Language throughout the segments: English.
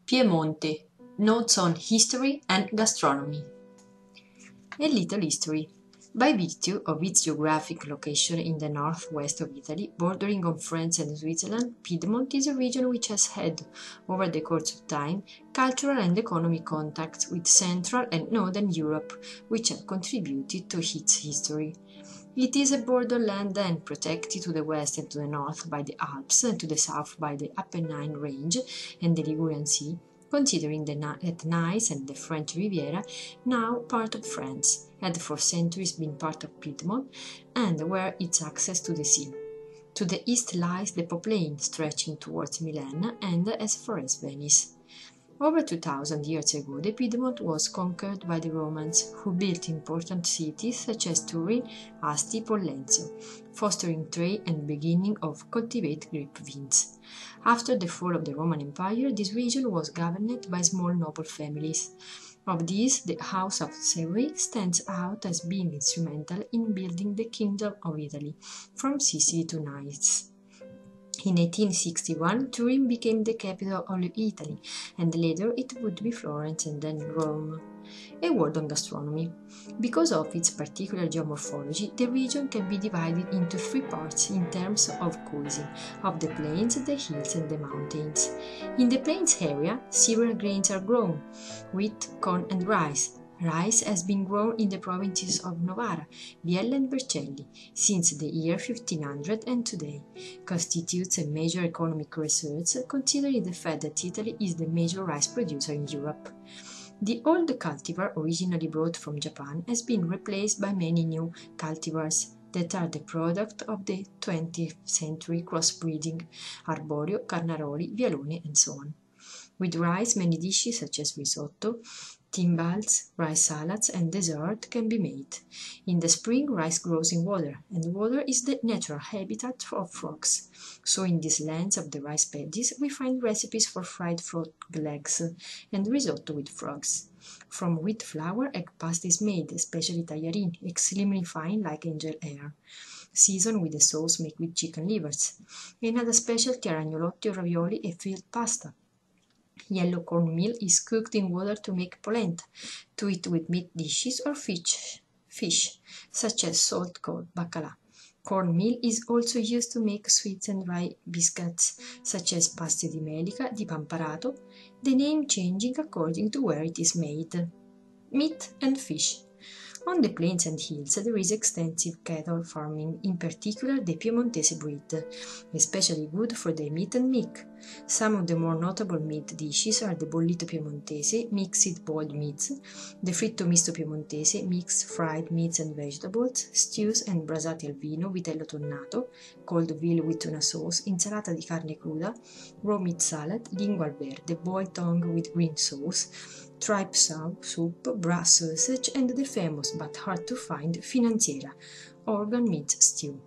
Piemonte, Notes on History and Gastronomy. A little history. By virtue of its geographic location in the northwest of Italy, bordering on France and Switzerland, Piedmont is a region which has had, over the course of time, cultural and economic contacts with Central and Northern Europe, which have contributed to its history. It is a borderland and protected to the west and to the north by the Alps, and to the south by the Apennine Range and the Ligurian Sea, considering that Nice and the French Riviera, now part of France, had for centuries been part of Piedmont and were its access to the sea. To the east lies the Po Plain, stretching towards Milan and as far as Venice. Over 2000 years ago, the Piedmont was conquered by the Romans, who built important cities such as Turin, Asti, Pollenzo, fostering trade and beginning of cultivate grapevines. After the fall of the Roman Empire, this region was governed by small noble families. Of these, the House of Savoy stands out as being instrumental in building the Kingdom of Italy, from Sicily to Nice. In 1861, Turin became the capital of Italy, and later it would be Florence and then Rome. A word on gastronomy. Because of its particular geomorphology, the region can be divided into three parts in terms of cuisine, of the plains, the hills and the mountains. In the plains area, cereal grains are grown, wheat, corn and rice. Rice has been grown in the provinces of Novara, Biella and Vercelli since the year 1500 and today constitutes a major economic resource considering the fact that Italy is the major rice producer in Europe. The old cultivar, originally brought from Japan, has been replaced by many new cultivars that are the product of the 20th century crossbreeding, Arborio, Carnaroli, Vialone and so on. With rice, many dishes such as risotto, timbales, rice salads and dessert can be made. In the spring, rice grows in water, and water is the natural habitat of frogs. So in these lands of the rice paddies, we find recipes for fried frog legs and risotto with frogs. From wheat flour, egg pasta is made, especially tagliarin, extremely fine like angel hair, seasoned with a sauce made with chicken livers. Another specialty are agnolotti or ravioli and filled pasta. Yellow cornmeal is cooked in water to make polenta, to eat with meat dishes or fish such as salt cod bacala. Cornmeal is also used to make sweets and dry biscuits, such as paste di melica, di pamparato, the name changing according to where it is made. Meat and fish. On the plains and hills there is extensive cattle farming, in particular the Piemontese breed, especially good for the meat and milk. Some of the more notable meat dishes are the bollito piemontese, mixed boiled meats, the fritto misto piemontese, mixed fried meats and vegetables, stews and brasati al vino, vitello tonnato, cold veal with tuna sauce, insalata di carne cruda, raw meat salad, lingua al verde, boiled tongue with green sauce, tripe soup, brass sausage, and the famous but hard to find finanziera, organ meat stew.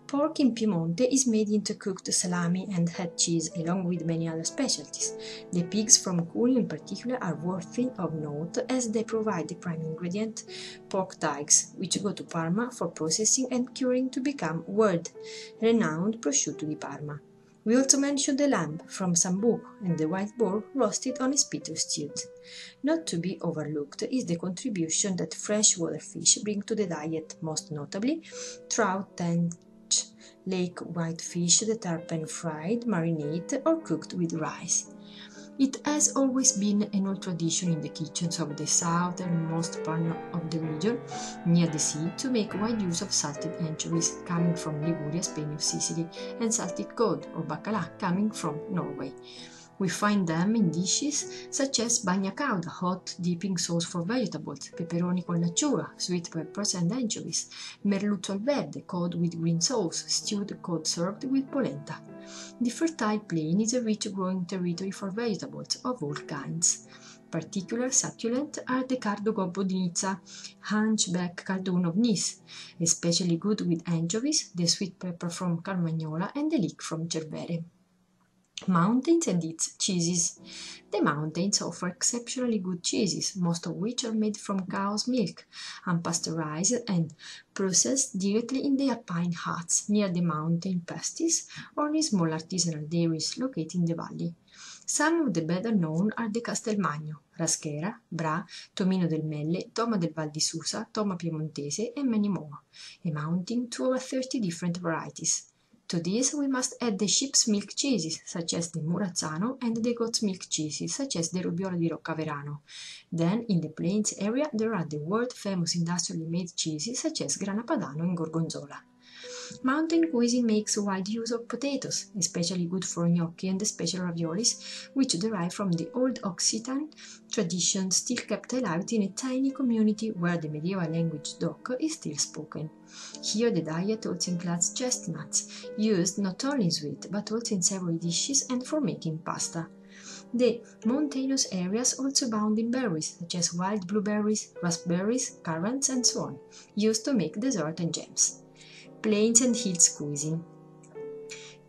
Pork in Piemonte is made into cooked salami and head cheese, along with many other specialties. The pigs from Cuneo in particular are worthy of note as they provide the prime ingredient, pork thighs, which go to Parma for processing and curing to become world-renowned prosciutto di Parma. We also mention the lamb from Sambuco and the wild boar roasted on a spit or stewed. Not to be overlooked is the contribution that freshwater fish bring to the diet, most notably trout, tench, lake whitefish that are pan-fried, marinated or cooked with rice. It has always been an old tradition in the kitchens of the southernmost part of the region, near the sea, to make wide use of salted anchovies coming from Liguria, Spain or Sicily, and salted cod or bacala coming from Norway. We find them in dishes such as bagna cauda, hot dipping sauce for vegetables, peperoni con l'acciuga, sweet peppers and anchovies, merluzzo al verde, cod with green sauce, stewed cod served with polenta. The fertile plain is a rich growing territory for vegetables of all kinds. Particular succulent are the cardo gobbo di Nizza, hunchback cardoon of Nice, especially good with anchovies, the sweet pepper from Carmagnola and the leek from Cervere. Mountains and its cheeses. The mountains offer exceptionally good cheeses, most of which are made from cow's milk, unpasteurized and processed directly in the alpine huts near the mountain pasties or in small artisanal dairies located in the valley. Some of the better known are the Castelmagno, Raschera, Bra, Tomino del Melle, Toma del Val di Susa, Toma Piemontese, and many more, amounting to over 30 different varieties. To this we must add the sheep's milk cheeses, such as the Murazzano, and the goat's milk cheeses, such as the Robbiolo di Roccaverano. Then, in the plains area, there are the world-famous industrially made cheeses, such as Grana Padano and Gorgonzola. Mountain cuisine makes wide use of potatoes, especially good for gnocchi and the special raviolis, which derive from the old Occitan tradition still kept alive in a tiny community where the medieval language Doc is still spoken. Here the diet also includes chestnuts, used not only in sweet but also in savory dishes and for making pasta. The mountainous areas also abound in berries, such as wild blueberries, raspberries, currants, and so on, used to make dessert and jams. Plains and hills cuisine.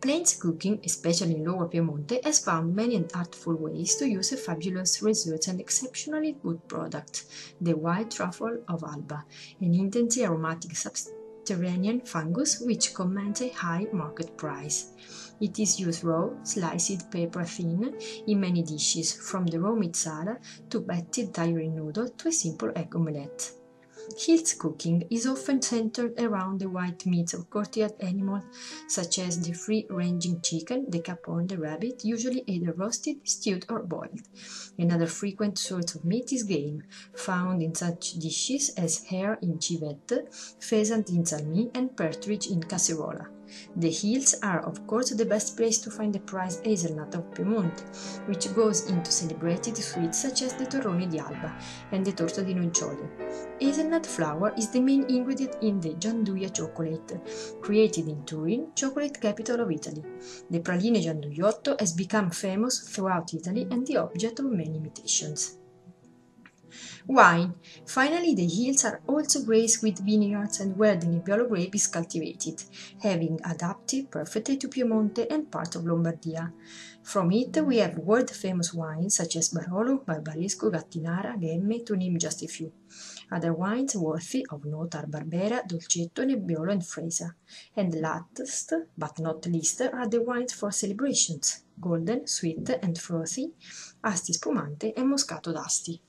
Plains cooking, especially in Lower Piemonte, has found many and artful ways to use a fabulous results and exceptionally good product, the white truffle of Alba, an intensely aromatic subterranean fungus which commands a high market price. It is used raw, sliced paper thin, in many dishes, from the raw meat salad to battered tangerine noodle to a simple egg omelette. Hills cooking is often centered around the white meats of courtiyard animals such as the free-ranging chicken, the capon, the rabbit, usually either roasted, stewed or boiled. Another frequent source of meat is game, found in such dishes as hare in civette, pheasant in salmi and partridge in casserola. The hills are of course the best place to find the prized hazelnut of Piemonte, which goes into celebrated sweets such as the torrone di Alba and the torta di nocciole. Hazelnut flour is the main ingredient in the Gianduia chocolate, created in Turin, chocolate capital of Italy. The praline gianduiotto has become famous throughout Italy and the object of many imitations. Wine. Finally, the hills are also graced with vineyards and where the Nebbiolo grape is cultivated, having adapted perfectly to Piemonte and part of Lombardia. From it, we have world-famous wines such as Barolo, Barbaresco, Gattinara, Gemme, to name just a few. Other wines worthy of note are Barbera, Dolcetto, Nebbiolo, and Freisa. And last, but not least, are the wines for celebrations: golden, sweet, and frothy, Asti Spumante, and Moscato d'Asti.